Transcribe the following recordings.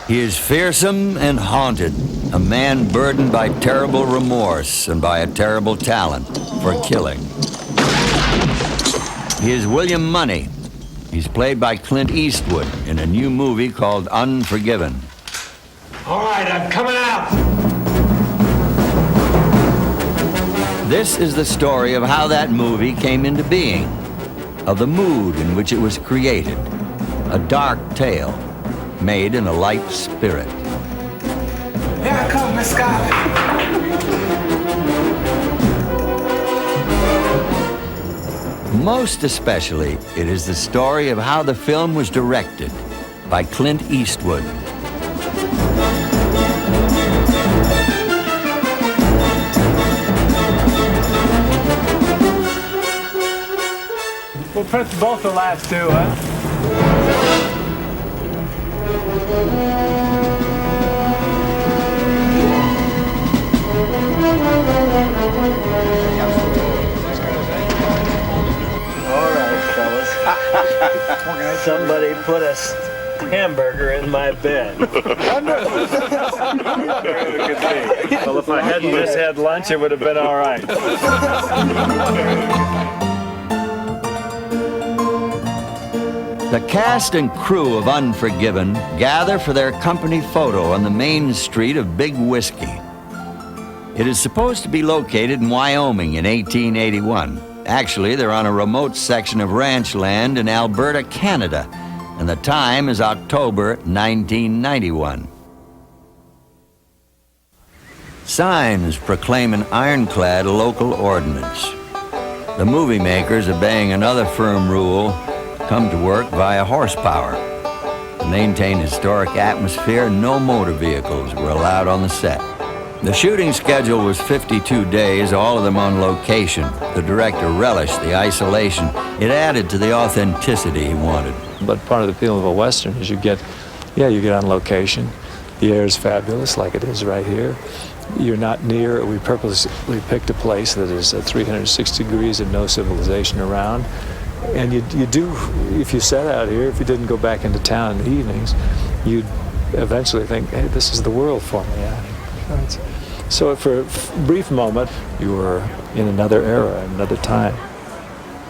He is fearsome and haunted, a man burdened by terrible remorse and by a terrible talent for killing. He is William Money. He's played by Clint Eastwood in a new movie called Unforgiven. All right, I'm coming out. This is the story of how that movie came into being, of the mood in which it was created, a dark tale made in a light spirit. Here I come, Miss Scott. Most especially, it is the story of how the film was directed by Clint Eastwood. We'll print both the last two, huh? All right, fellas. Somebody put a hamburger in my bed. Well, if I hadn't just had lunch, it would have been all right. The cast and crew of Unforgiven gather for their company photo on the main street of Big Whiskey. It is supposed to be located in Wyoming in 1881. Actually, they're on a remote section of ranch land in Alberta, Canada, and the time is October 1991. Signs proclaim an ironclad local ordinance. The movie makers, obeying another firm rule, come to work via horsepower. To maintain historic atmosphere, no motor vehicles were allowed on the set. The shooting schedule was 52 days, all of them on location. The director relished the isolation. It added to the authenticity he wanted. But part of the appeal of a Western is you get on location. The air is fabulous, like it is right here. You're not near, we purposely picked a place that is at 360 degrees and no civilization around. And you do, if you set out here, if you didn't go back into town in the evenings, you'd eventually think, hey, this is the world for me out here. So for a brief moment, you were in another era, another time.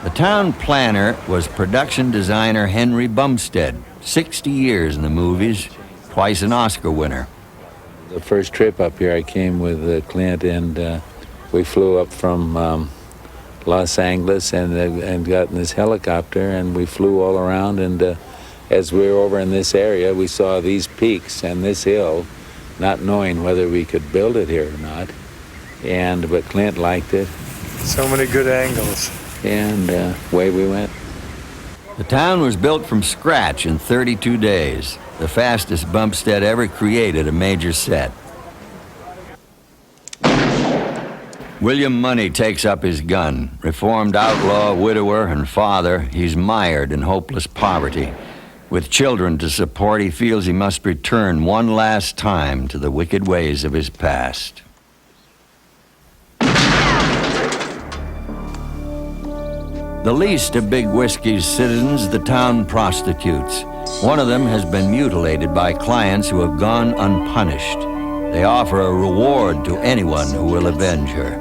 The town planner was production designer Henry Bumstead, 60 years in the movies, twice an Oscar winner. The first trip up here, I came with Clint, and we flew up from Los Angeles and got in this helicopter, and we flew all around, and as we were over in this area, we saw these peaks and this hill, not knowing whether we could build it here or not, but Clint liked it. So many good angles. And away we went. The town was built from scratch in 32 days, the fastest Bumstead ever created a major set. William Money takes up his gun. Reformed outlaw, widower, and father, he's mired in hopeless poverty. With children to support, he feels he must return one last time to the wicked ways of his past. The least of Big Whiskey's citizens are the town prostitutes. One of them has been mutilated by clients who have gone unpunished. They offer a reward to anyone who will avenge her.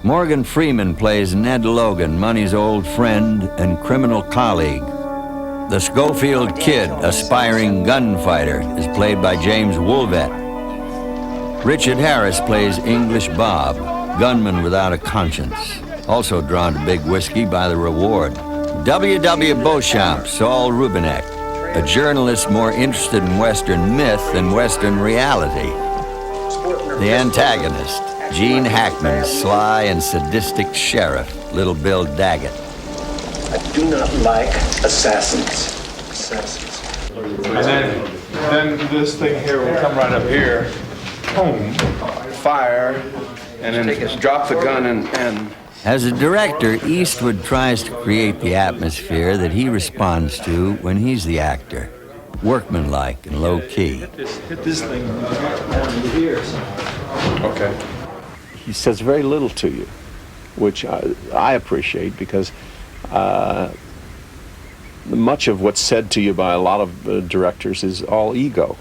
Morgan Freeman plays Ned Logan, Money's old friend and criminal colleague. The Schofield Kid, aspiring gunfighter, is played by James Woolvett. Richard Harris plays English Bob, gunman without a conscience, also drawn to Big Whiskey by the reward. W.W. Beauchamp, Saul Rubinek, a journalist more interested in Western myth than Western reality. The antagonist, Gene Hackman's sly and sadistic sheriff, Little Bill Daggett. I do not like assassins. And then this thing here will come right up here, boom, fire, and then drop the gun and... As a director, Eastwood tries to create the atmosphere that he responds to when he's the actor, workmanlike and low-key. Hit this thing down to here. Okay. He says very little to you, which I appreciate, because much of what's said to you by a lot of directors is all ego,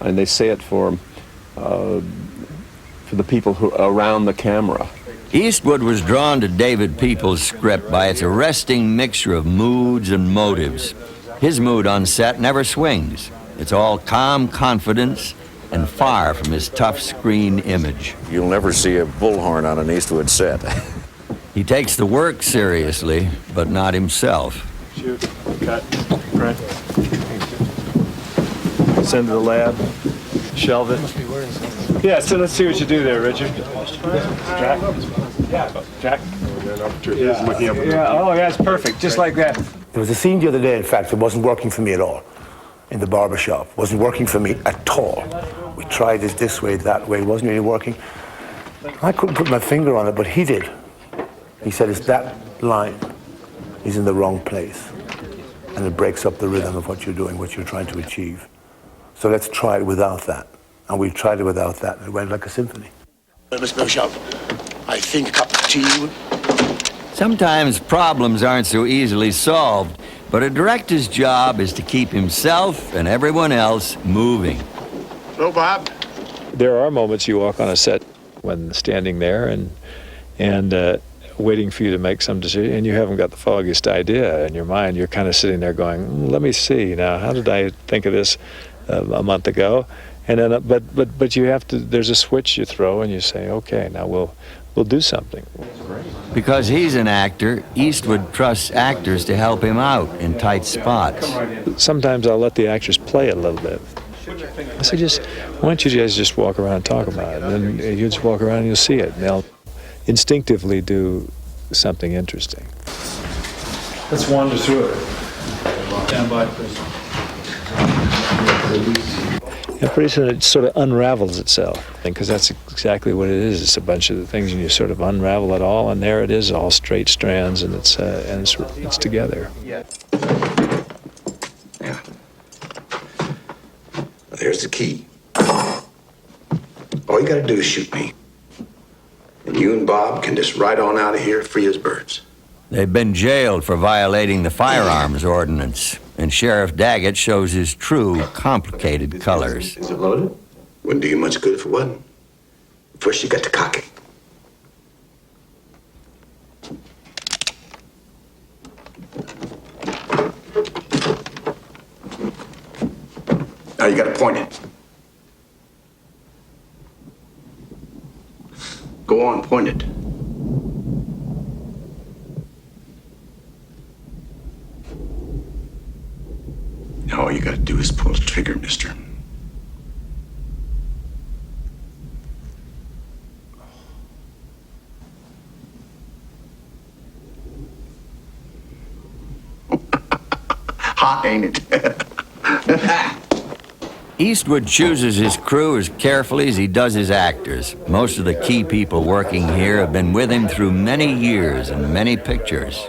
and they say it for the people who around the camera. Eastwood was drawn to David Peoples' script by its arresting mixture of moods and motives. His mood on set never swings. It's all calm confidence and far from his tough screen image. You'll never see a bullhorn on an Eastwood set. He takes the work seriously, but not himself. Shoot, cut, print. Send to the lab, shelve it. Yeah, so let's see what you do there, Richard. Jack? Jack? Yeah, oh, yeah, it's perfect, just like that. There was a scene the other day, in fact, that wasn't working for me at all. In the barber shop. Wasn't working for me at all. We tried it this way, that way, it wasn't really working. I couldn't put my finger on it, but he did. He said, it's that line. He's in the wrong place. And it breaks up the rhythm of what you're doing, what you're trying to achieve. So let's try it without that. And we tried it without that, and it went like a symphony. Mr. Bishop, I think a cup of tea. Sometimes problems aren't so easily solved, but a director's job is to keep himself and everyone else moving. Hello, Bob. There are moments you walk on a set when standing there and waiting for you to make some decision, and you haven't got the foggiest idea in your mind. You're kind of sitting there going, let me see now, how did I think of this a month ago? And then, but you have to. There's a switch you throw, and you say, okay, now we'll do something. Because he's an actor, Eastwood trusts actors to help him out in tight spots. Sometimes I'll let the actors play a little bit. I say, why don't you guys just walk around and talk about it? And then you just walk around and you'll see it. And they'll instinctively do something interesting. Let's wander through it. Stand by, please. And pretty soon it sort of unravels itself, because that's exactly what it is. It's a bunch of the things, and you sort of unravel it all, and there it is, all straight strands, and it's together. Yeah. There's the key. All you gotta do is shoot me. And you and Bob can just ride on out of here free as birds. They've been jailed for violating the firearms ordinance, and Sheriff Daggett shows his true, complicated colors. Is it loaded? Wouldn't do you much good if it wasn't. First you got to cock it. Now you got to point it. Go on, point it. Now all you got to do is pull the trigger, mister. Hot, ain't it? Eastwood chooses his crew as carefully as he does his actors. Most of the key people working here have been with him through many years and many pictures.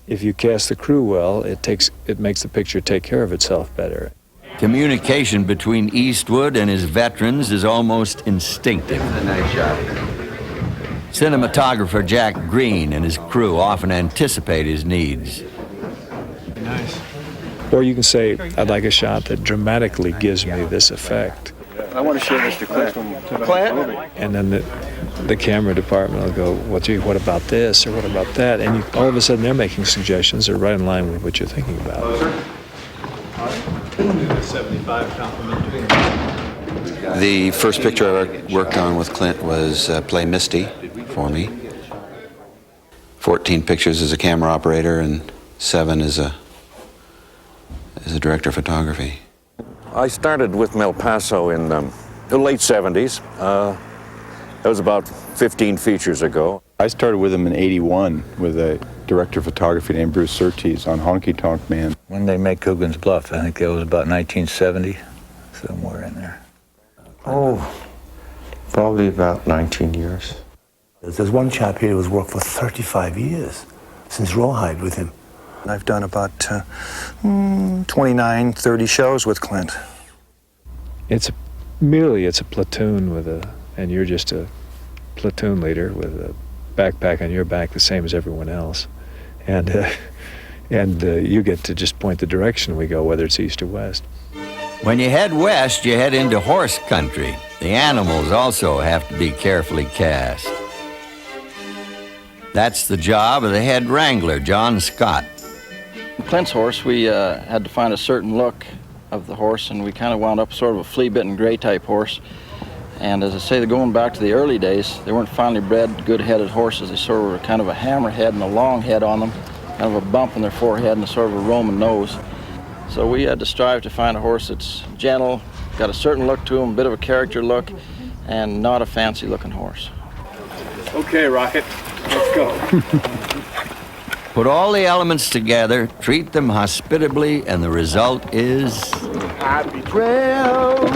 If you cast the crew well, it makes the picture take care of itself better. Communication between Eastwood and his veterans is almost instinctive. Cinematographer Jack Green and his crew often anticipate his needs. Nice. Or you can say, I'd like a shot that dramatically gives me this effect. I want to show Mr. Clint. Clint? And then the camera department will go, well, gee, what about this or what about that? And all of a sudden they're making suggestions that are right in line with what you're thinking about. The first picture I worked on with Clint was Play Misty for me. 14 pictures as a camera operator and 7 as a director of photography. I started with Mel Paso in the late 70s. That was about 15 features ago. I started with him in '81 with a director of photography named Bruce Surtees on Honky Tonk Man. When they made Coogan's Bluff, I think that was about 1970, somewhere in there. Oh, probably about 19 years. There's one chap here who's worked for 35 years, since Rawhide with him. I've done about 29, 30 shows with Clint. It's a platoon and you're just a platoon leader with a backpack on your back, the same as everyone else. And And you get to just point the direction we go, whether it's east or west. When you head west, you head into horse country. The animals also have to be carefully cast. That's the job of the head wrangler, John Scott. Clint's horse, we had to find a certain look of the horse, and we kind of wound up sort of a flea-bitten gray type horse. And as I say, going back to the early days, they weren't finely bred, good-headed horses. They sort of were kind of a hammerhead and a long head on them, kind of a bump in their forehead and a sort of a Roman nose. So we had to strive to find a horse that's gentle, got a certain look to him, a bit of a character look, and not a fancy-looking horse. Okay, Rocket, let's go. Put all the elements together, treat them hospitably, and the result is... Happy trails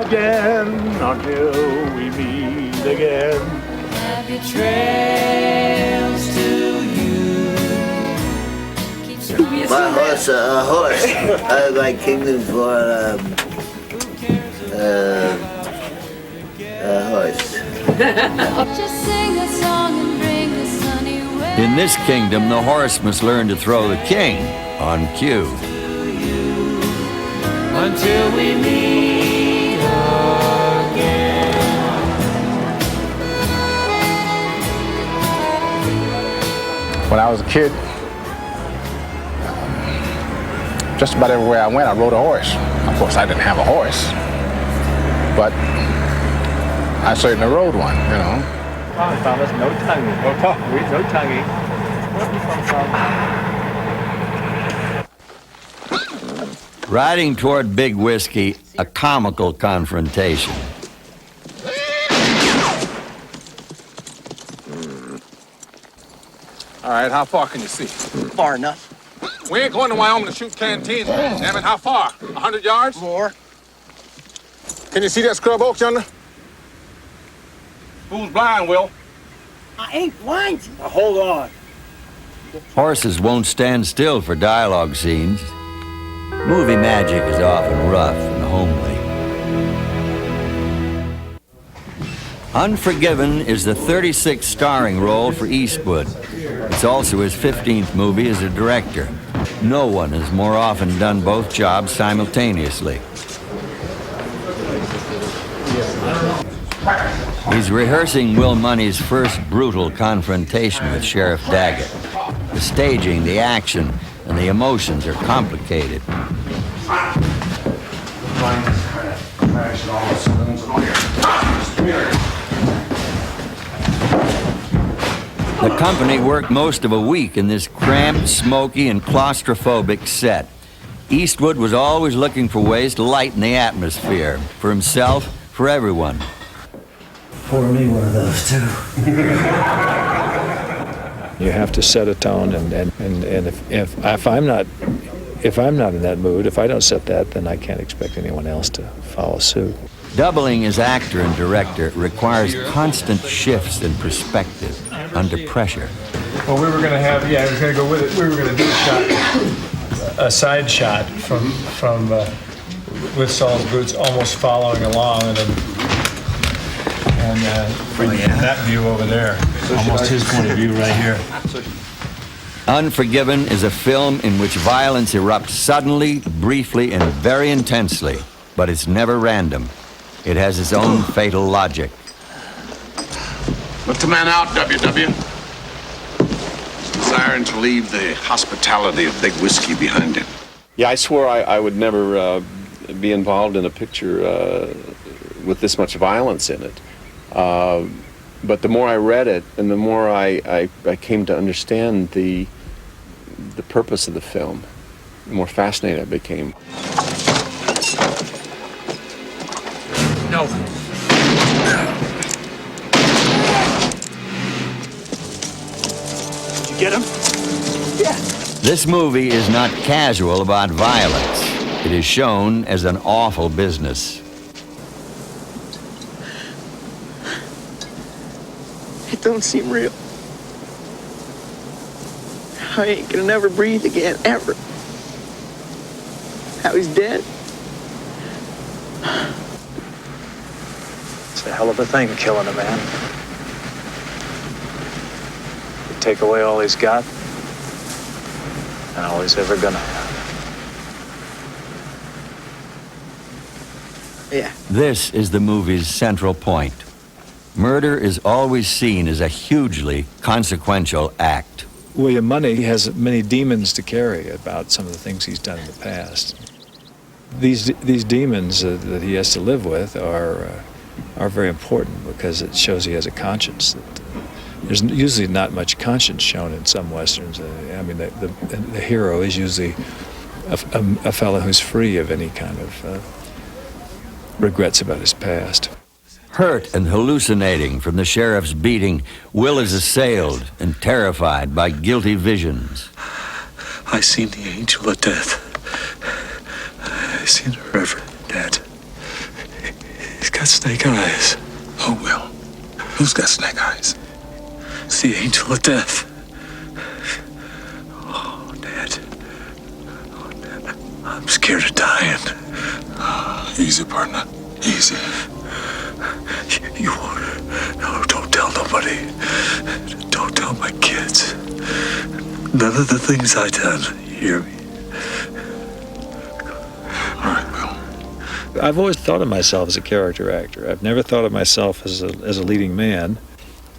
again until we meet again. Happy trails to you. My horse, a horse. I have my kingdom for a horse. Just sing a song and bring the sunny way. In this kingdom, the horse must learn to throw the king on cue. Until we meet again. When I was a kid, just about everywhere I went, I rode a horse. Of course, I didn't have a horse, but I certainly rode one, you know. Thomas, no tonguing. No tonguing. Riding toward Big Whiskey, a comical confrontation. All right, how far can you see? Far enough. We ain't going to Wyoming to shoot canteens. Damn it, how far? 100 yards? More. Can you see that scrub oak yonder? Who's blind, Will? I ain't blind. Now hold on. Horses won't stand still for dialogue scenes. Movie magic is often rough and homely. Unforgiven is the 36th starring role for Eastwood. It's also his 15th movie as a director. No one has more often done both jobs simultaneously. He's rehearsing Will Money's first brutal confrontation with Sheriff Daggett. The staging, the action, and the emotions are complicated. The company worked most of a week in this cramped, smoky, and claustrophobic set. Eastwood was always looking for ways to lighten the atmosphere, for himself, for everyone. Pour me one of those, too. You have to set a tone, and if I'm not in that mood, if I don't set that, then I can't expect anyone else to follow suit. Doubling as actor and director requires constant shifts in perspective under pressure. Well, we were going to have, I was going to go with it. We were going to do a side shot from with Saul's boots almost following along, and that view over there, almost his point of view right here. Unforgiven is a film in which violence erupts suddenly, briefly, and very intensely, but it's never random. It has its own fatal logic. Let the man out, WW. He's desiring to leave the hospitality of Big Whiskey behind him. Yeah, I swore I would never be involved in a picture with this much violence in it. But the more I read it, and the more I came to understand the purpose of the film, the more fascinated I became. No. Did you get him? Yeah. This movie is not casual about violence. It is shown as an awful business. It don't seem real. I ain't gonna never breathe again, ever. How he's dead. It's a hell of a thing, killing a man. You take away all he's got, and always ever gonna have. Yeah. This is the movie's central point. Murder is always seen as a hugely consequential act. William Munny has many demons to carry about some of the things he's done in the past. These demons that he has to live with are very important because it shows he has a conscience. There's usually not much conscience shown in some westerns. I mean, the hero is usually a fellow who's free of any kind of regrets about his past. Hurt and hallucinating from the sheriff's beating, Will is assailed and terrified by guilty visions. I seen the angel of death. I seen the Reverend Dad. He's got snake eyes. Oh, Will. Who's got snake eyes? It's the angel of death. Oh, Dad. Oh, Dad. I'm scared of dying. Easy, partner. Easy. You won't. No, don't tell nobody. Don't tell my kids. None of the things I done. You hear me? All right, Will. I've always thought of myself as a character actor. I've never thought of myself as a leading man,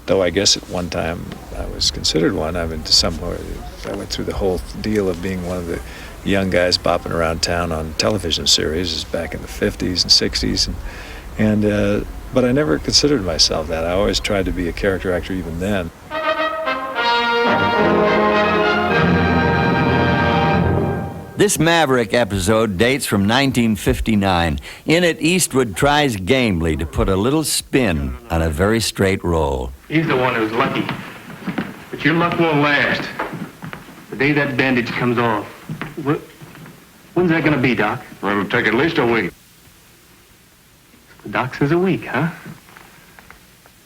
though I guess at one time I was considered one. I mean, somewhere I went through the whole deal of being one of the young guys bopping around town on television series back in the 50s and 60s, but I never considered myself that. I always tried to be a character actor even then. This Maverick episode dates from 1959. In it, Eastwood tries gamely to put a little spin on a very straight role. He's the one who's lucky. But your luck won't last. The day that bandage comes off. When's that gonna be, Doc? Well, it'll take at least a week. The doc says a week, huh?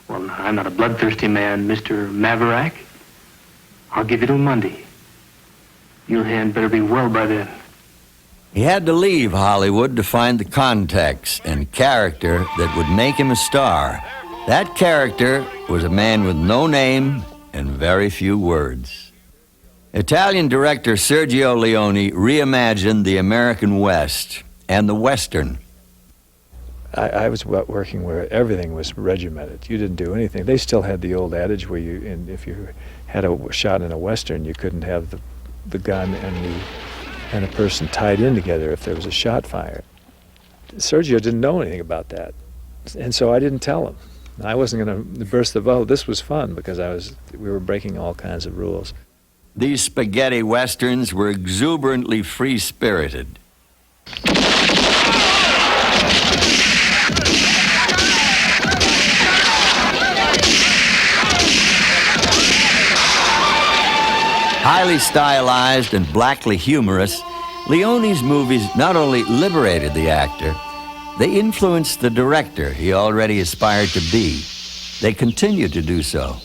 Well, no, I'm not a bloodthirsty man, Mr. Maverick. I'll give you till Monday. Your hand better be well by then. He had to leave Hollywood to find the context and character that would make him a star. That character was a man with no name and very few words. Italian director Sergio Leone reimagined the American West and the Western. I was working where everything was regimented. You didn't do anything. They still had the old adage where if you had a shot in a Western, you couldn't have the gun and a person tied in together if there was a shot fired. Sergio didn't know anything about that, and so I didn't tell him. I wasn't going to burst the bubble. This was fun because we were breaking all kinds of rules. These spaghetti westerns were exuberantly free-spirited. Highly stylized and blackly humorous, Leone's movies not only liberated the actor, they influenced the director he already aspired to be. They continue to do so.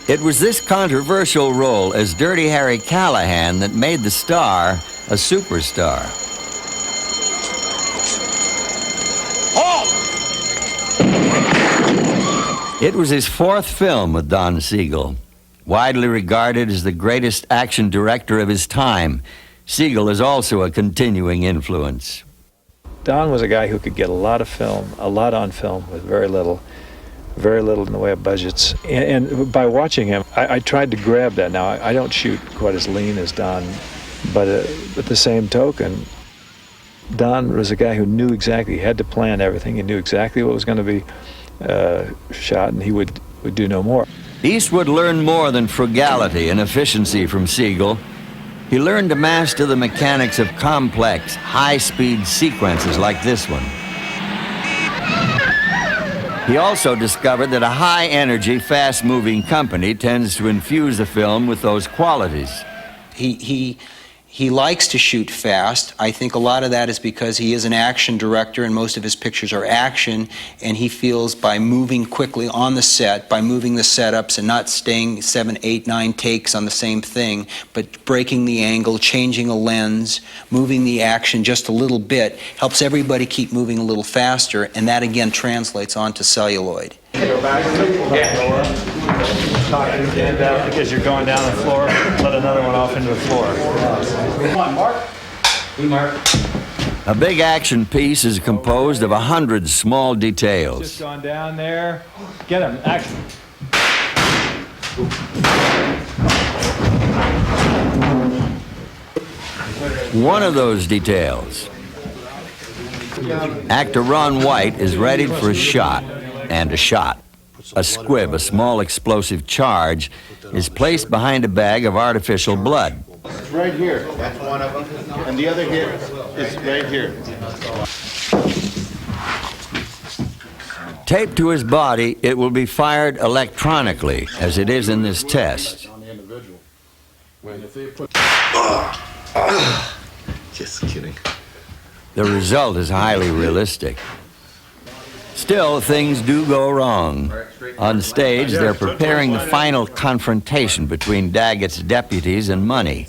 It was this controversial role as Dirty Harry Callahan that made the star a superstar. It was his fourth film with Don Siegel. Widely regarded as the greatest action director of his time, Siegel is also a continuing influence. Don was a guy who could get a lot on film with very little in the way of budgets. And by watching him, I tried to grab that. Now, I don't shoot quite as lean as Don, but at the same token, Don was a guy who knew exactly, he had to plan everything. He knew exactly what was going to be shot, and he would do no more. Eastwood learned more than frugality and efficiency from Siegel. He learned to master the mechanics of complex, high-speed sequences like this one. He also discovered that a high-energy, fast-moving company tends to infuse a film with those qualities. He likes to shoot fast. I think a lot of that is because he is an action director and most of his pictures are action, and he feels by moving quickly on the set, by moving the setups and not staying 7, 8, 9 takes on the same thing, but breaking the angle, changing a lens, moving the action just a little bit, helps everybody keep moving a little faster, and that again translates onto celluloid. Yeah. talk your hand out because you're going down the floor. Let another one off into the floor. Come on, Mark. Hey, Mark. A big action piece is composed of 100 small details. Just gone down there. Get him. Action. One of those details. Actor Ron White is ready for a shot, and a shot. A squib, a small explosive charge, is placed behind a bag of artificial blood. It's right here. That's one of them. And the other here is right here. Taped to his body, it will be fired electronically, as it is in this test. Just kidding. The result is highly realistic. Still, things do go wrong. On stage, they're preparing the final confrontation between Daggett's deputies and Money.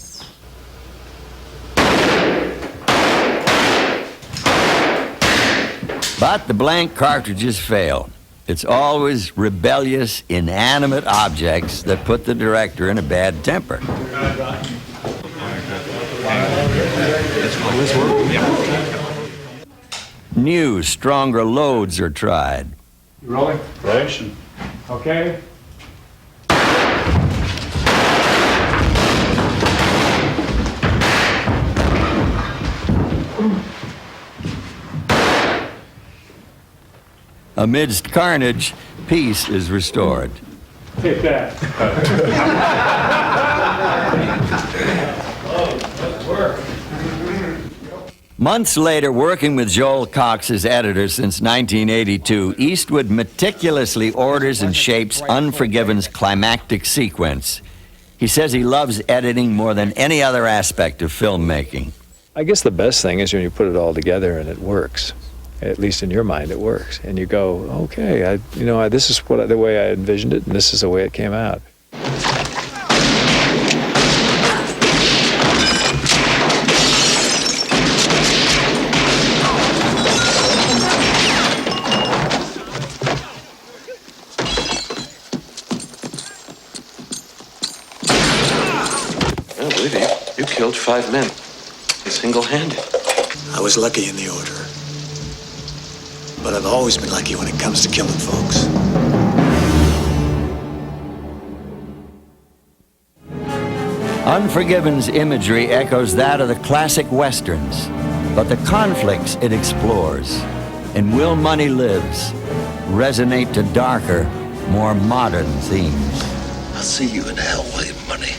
But the blank cartridges fail. It's always rebellious, inanimate objects that put the director in a bad temper. New, stronger loads are tried. Rolling. Action. Okay. Amidst carnage, peace is restored. Take that. Months later, working with Joel Cox as editor since 1982, Eastwood meticulously orders and shapes Unforgiven's climactic sequence. He says he loves editing more than any other aspect of filmmaking. I guess the best thing is when you put it all together and it works. At least in your mind, it works. And you go, okay, this is the way I envisioned it, and this is the way it came out. I don't believe you. You killed 5 men. Single-handed. I was lucky in the order. But I've always been lucky when it comes to killing folks. Unforgiven's imagery echoes that of the classic westerns, but the conflicts it explores in Will Money Lives resonate to darker, more modern themes. I'll see you in hell, William Money.